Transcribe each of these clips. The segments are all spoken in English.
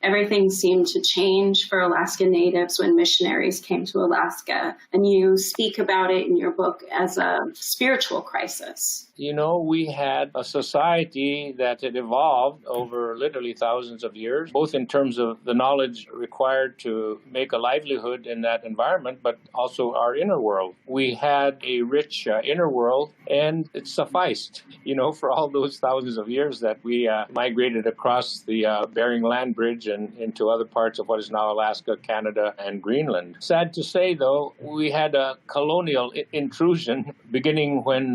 Everything seemed to change for Alaskan Natives when missionaries came to Alaska. And you speak about it in your book as a spiritual crisis. You know, we had a society that had evolved over literally thousands of years, both in terms of the knowledge required to make a livelihood in that environment, but also our inner world. We had a rich inner world, and it sufficed, you know, for all those thousands of years that we migrated across the Bering Land Bridge and into other parts of what is now Alaska, Canada, and Greenland. Sad to say, though, we had a colonial intrusion beginning when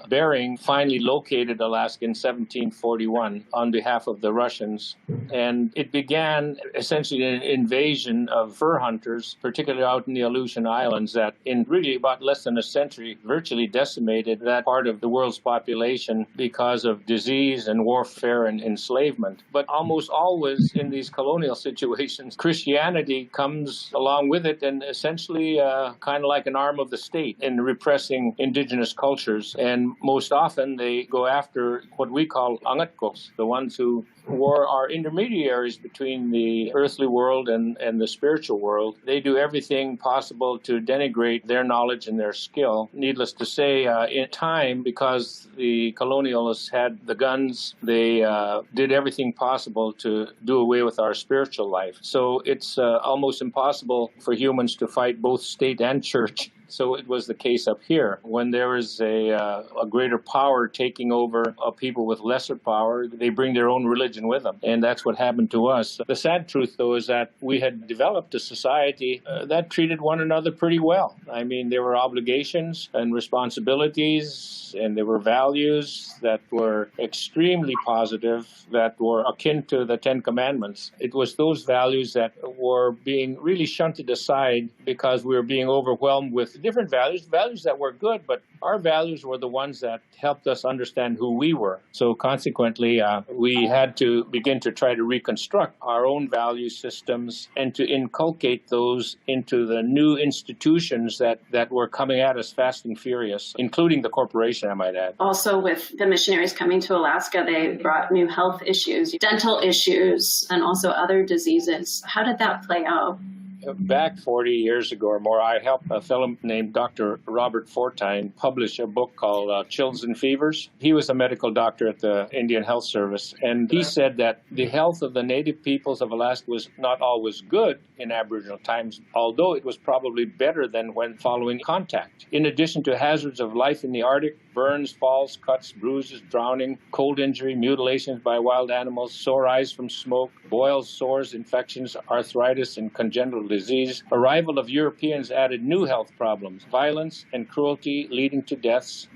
Bering finally located Alaska in 1741 on behalf of the Russians. And it began essentially an invasion of fur hunters, particularly out in the Aleutian Islands, that in really about less than a century virtually decimated that part of the world's population because of disease and warfare and enslavement. But almost always in these colonial situations, Christianity comes along with it and essentially kind of like an arm of the state in repressing indigenous cultures. And most often they go after what we call angatkos, the ones who were our intermediaries between the earthly world and the spiritual world. They do everything possible to denigrate their knowledge and their skill. Needless to say, in time, because the colonialists had the guns, they did everything possible to do away with our spiritual life. So it's almost impossible for humans to fight both state and church. So it was the case up here. When there is a greater power taking over people with lesser power, they bring their own religion with them. And that's what happened to us. The sad truth, though, is that we had developed a society that treated one another pretty well. I mean, there were obligations and responsibilities, and there were values that were extremely positive, that were akin to the Ten Commandments. It was those values that were being really shunted aside because we were being overwhelmed with different values that were good, but our values were the ones that helped us understand who we were. So consequently, we had to begin to try to reconstruct our own value systems and to inculcate those into the new institutions that were coming at us fast and furious, including the corporation, I might add. Also, with the missionaries coming to Alaska, they brought new health issues, dental issues, and also other diseases. How did that play out? Back 40 years ago or more, I helped a fellow named Dr. Robert Fortine publish a book called Chills and Fevers. He was a medical doctor at the Indian Health Service, and he said that the health of the native peoples of Alaska was not always good in Aboriginal times, although it was probably better than when following contact. In addition to hazards of life in the Arctic, burns, falls, cuts, bruises, drowning, cold injury, mutilations by wild animals, sore eyes from smoke, boils, sores, infections, arthritis, and congenital disease. Arrival of Europeans added new health problems, violence and cruelty leading to deaths,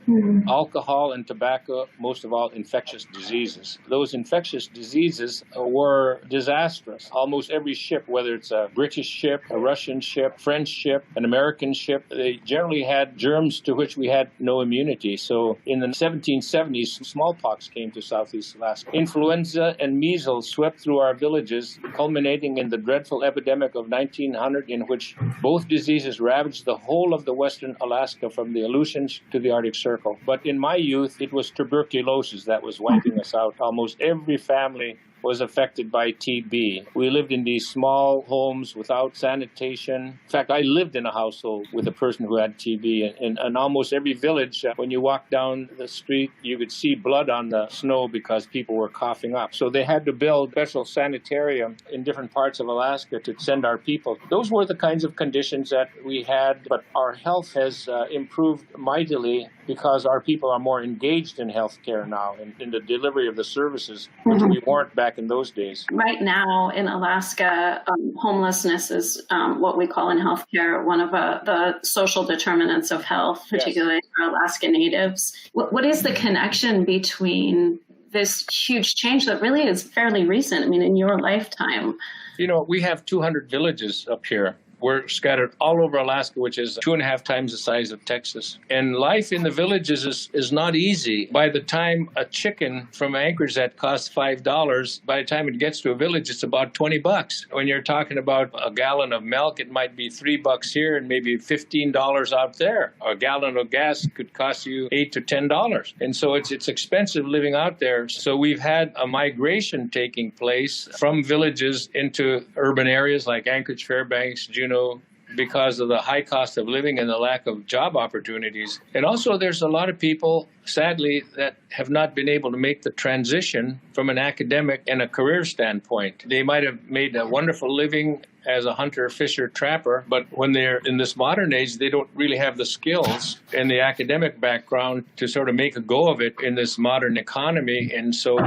alcohol and tobacco, most of all infectious diseases. Those infectious diseases were disastrous. Almost every ship, whether it's a British ship, a Russian ship, French ship, an American ship, they generally had germs to which we had no immunity. So in the 1770s, smallpox came to Southeast Alaska. Influenza and measles swept through our villages, culminating in the dreadful epidemic of 1900, in which both diseases ravaged the whole of the western Alaska from the Aleutians to the Arctic Circle. But in my youth, it was tuberculosis that was wiping us out. Almost every family was affected by TB. We lived in these small homes without sanitation. In fact, I lived in a household with a person who had TB. And almost every village, when you walked down the street, you could see blood on the snow because people were coughing up. So they had to build special sanitarium in different parts of Alaska to send our people. Those were the kinds of conditions that we had, but our health has improved mightily because our people are more engaged in healthcare now and in the delivery of the services, which we weren't back in those days. Right now in Alaska, homelessness is what we call in healthcare one of the social determinants of health, particularly for Alaska Natives. What is the connection between this huge change that really is fairly recent, I mean, in your lifetime? You know, we have 200 villages up here. We're scattered all over Alaska, which is 2.5 times the size of Texas. And life in the villages is not easy. By the time a chicken from Anchorage that costs $5, by the time it gets to a village, it's about $20. When you're talking about a gallon of milk, it might be $3 here and maybe $15 out there. A gallon of gas could cost you $8 to $10. And so it's expensive living out there. So we've had a migration taking place from villages into urban areas like Anchorage, Fairbanks, Juneau, because of the high cost of living and the lack of job opportunities. And also there's a lot of people, sadly, that have not been able to make the transition from an academic and a career standpoint. They might have made a wonderful living as a hunter, fisher, trapper, but when they're in this modern age, they don't really have the skills and the academic background to sort of make a go of it in this modern economy. And so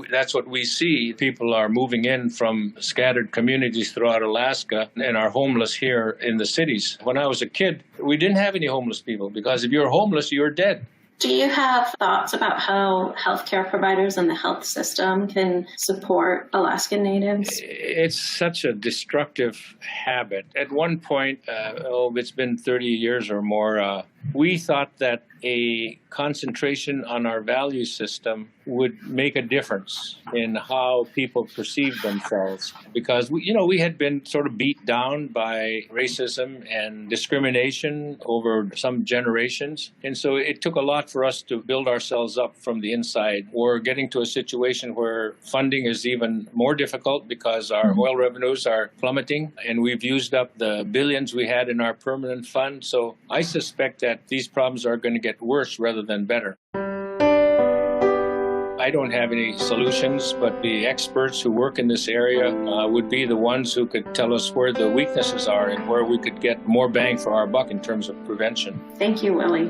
that's what we see. People are moving in from scattered communities throughout Alaska and are homeless here in the cities. When I was a kid, we didn't have any homeless people because if you're homeless, you're dead. Do you have thoughts about how healthcare providers and the health system can support Alaskan Natives? It's such a destructive habit. At one point, it's been 30 years or more, we thought that a concentration on our value system would make a difference in how people perceive themselves. Because, we had been sort of beat down by racism and discrimination over some generations. And so it took a lot for us to build ourselves up from the inside. We're getting to a situation where funding is even more difficult because our oil revenues are plummeting, and we've used up the billions we had in our permanent fund. So I suspect that these problems are going to get worse rather than better. I don't have any solutions, but the experts who work in this area would be the ones who could tell us where the weaknesses are and where we could get more bang for our buck in terms of prevention. Thank you, Willie.